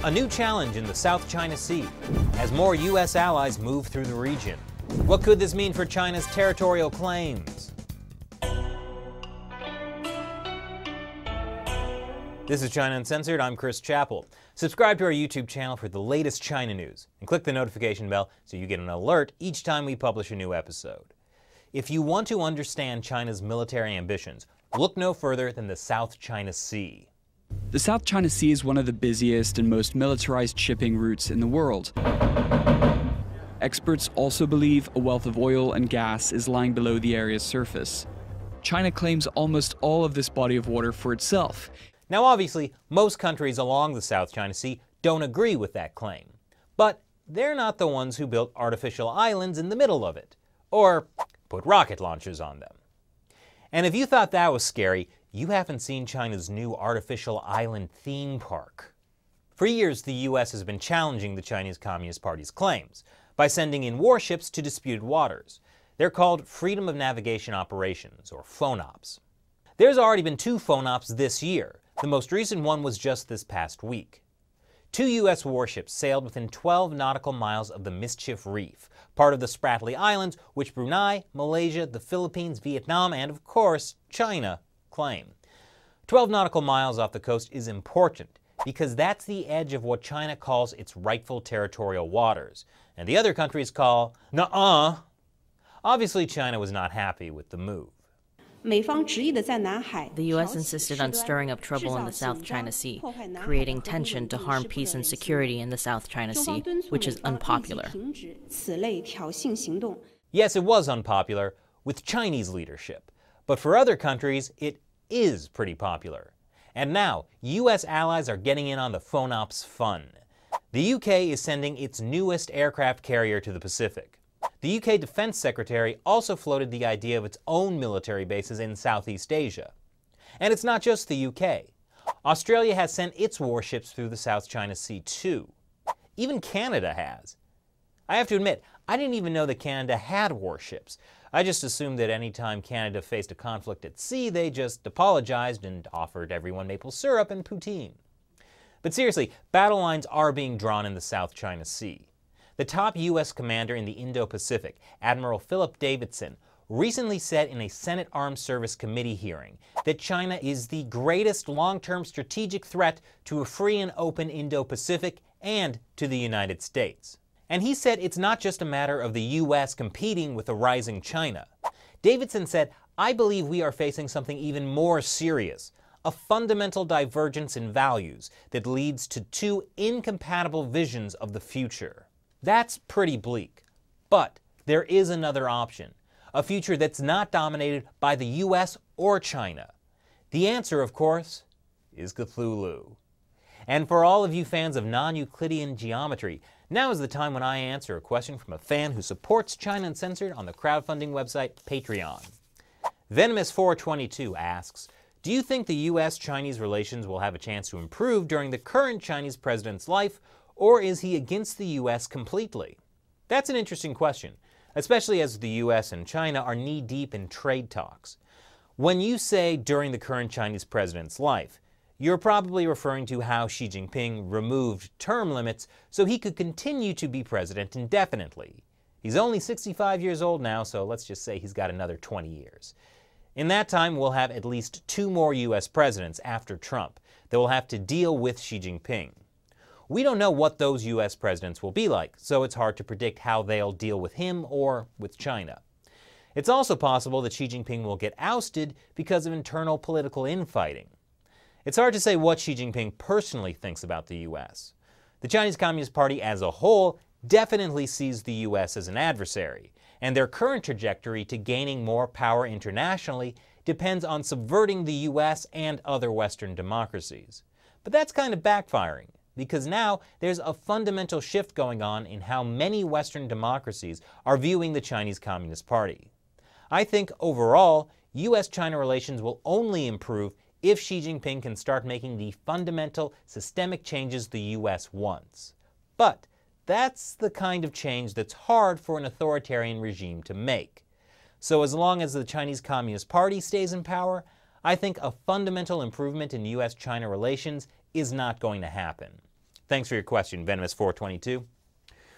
A new challenge in the South China Sea as more U.S. allies move through the region. What could this mean for China's territorial claims? This is China Uncensored. I'm Chris Chappell. Subscribe to our YouTube channel for the latest China news and click the notification bell so you get an alert each time we publish a new episode. If you want to understand China's military ambitions, look no further than the South China Sea. The South China Sea is one of the busiest and most militarized shipping routes in the world. Experts also believe a wealth of oil and gas is lying below the area's surface. China claims almost all of this body of water for itself. Now obviously, most countries along the South China Sea don't agree with that claim. But they're not the ones who built artificial islands in the middle of it, or put rocket launchers on them. And if you thought that was scary, you haven't seen China's new artificial island theme park. For years, the US has been challenging the Chinese Communist Party's claims by sending in warships to disputed waters. They're called Freedom of Navigation Operations, or FONOPs. There's already been 2 FONOPs this year. The most recent one was just this past week. 2 U.S. warships sailed within 12 nautical miles of the Mischief Reef, part of the Spratly Islands, which Brunei, Malaysia, the Philippines, Vietnam, and of course, China claim. 12 nautical miles off the coast is important because that's the edge of what China calls its rightful territorial waters, and the other countries call nuh-uh. Obviously, China was not happy with the move. The U.S. insisted on stirring up trouble in the South China Sea, creating tension to harm peace and security in the South China Sea, which is unpopular. Yes, it was unpopular with Chinese leadership, but for other countries, it is pretty popular. And now, U.S. allies are getting in on the FONOPs fun. The UK is sending its newest aircraft carrier to the Pacific. The UK Defense Secretary also floated the idea of its own military bases in Southeast Asia. And it's not just the UK. Australia has sent its warships through the South China Sea too. Even Canada has. I have to admit, I didn't even know that Canada had warships. I just assumed that any time Canada faced a conflict at sea, they just apologized and offered everyone maple syrup and poutine. But seriously, battle lines are being drawn in the South China Sea. The top U.S. commander in the Indo-Pacific, Admiral Philip Davidson, recently said in a Senate Armed Service Committee hearing that China is the greatest long-term strategic threat to a free and open Indo-Pacific and to the United States. And he said it's not just a matter of the U.S. competing with a rising China. Davidson said, "I believe we are facing something even more serious, a fundamental divergence in values that leads to 2 incompatible visions of the future." That's pretty bleak. But there is another option, a future that's not dominated by the US or China. The answer, of course, is Cthulhu. And for all of you fans of non-Euclidean geometry, now is the time when I answer a question from a fan who supports China Uncensored on the crowdfunding website Patreon. Venomous422 asks, do you think the US-Chinese relations will have a chance to improve during the current Chinese president's life, or is he against the U.S. completely? That's an interesting question, especially as the U.S. and China are knee-deep in trade talks. When you say during the current Chinese president's life, you're probably referring to how Xi Jinping removed term limits so he could continue to be president indefinitely. He's only 65 years old now, so let's just say he's got another 20 years. In that time, we'll have at least 2 more U.S. presidents after Trump that will have to deal with Xi Jinping. We don't know what those U.S. presidents will be like, so it's hard to predict how they'll deal with him or with China. It's also possible that Xi Jinping will get ousted because of internal political infighting. It's hard to say what Xi Jinping personally thinks about the U.S. The Chinese Communist Party as a whole definitely sees the U.S. as an adversary, and their current trajectory to gaining more power internationally depends on subverting the U.S. and other Western democracies. But that's kind of backfiring, because now there's a fundamental shift going on in how many Western democracies are viewing the Chinese Communist Party. I think overall, U.S.-China relations will only improve if Xi Jinping can start making the fundamental systemic changes the U.S. wants. But that's the kind of change that's hard for an authoritarian regime to make. So as long as the Chinese Communist Party stays in power, I think a fundamental improvement in U.S.-China relations is not going to happen. Thanks for your question, Venomous422.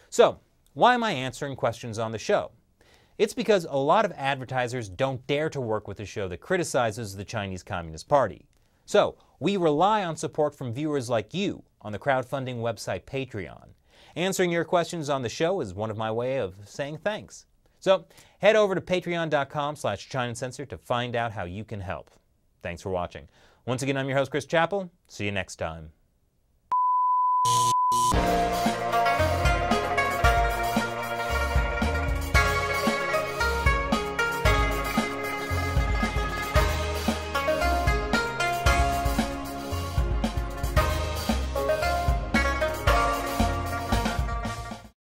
So, why am I answering questions on the show? It's because a lot of advertisers don't dare to work with a show that criticizes the Chinese Communist Party. So, we rely on support from viewers like you on the crowdfunding website Patreon. Answering your questions on the show is one of my way of saying thanks. So, head over to patreon.com/ChinaCensor to find out how you can help. Thanks for watching. Once again, I'm your host, Chris Chappell. See you next time.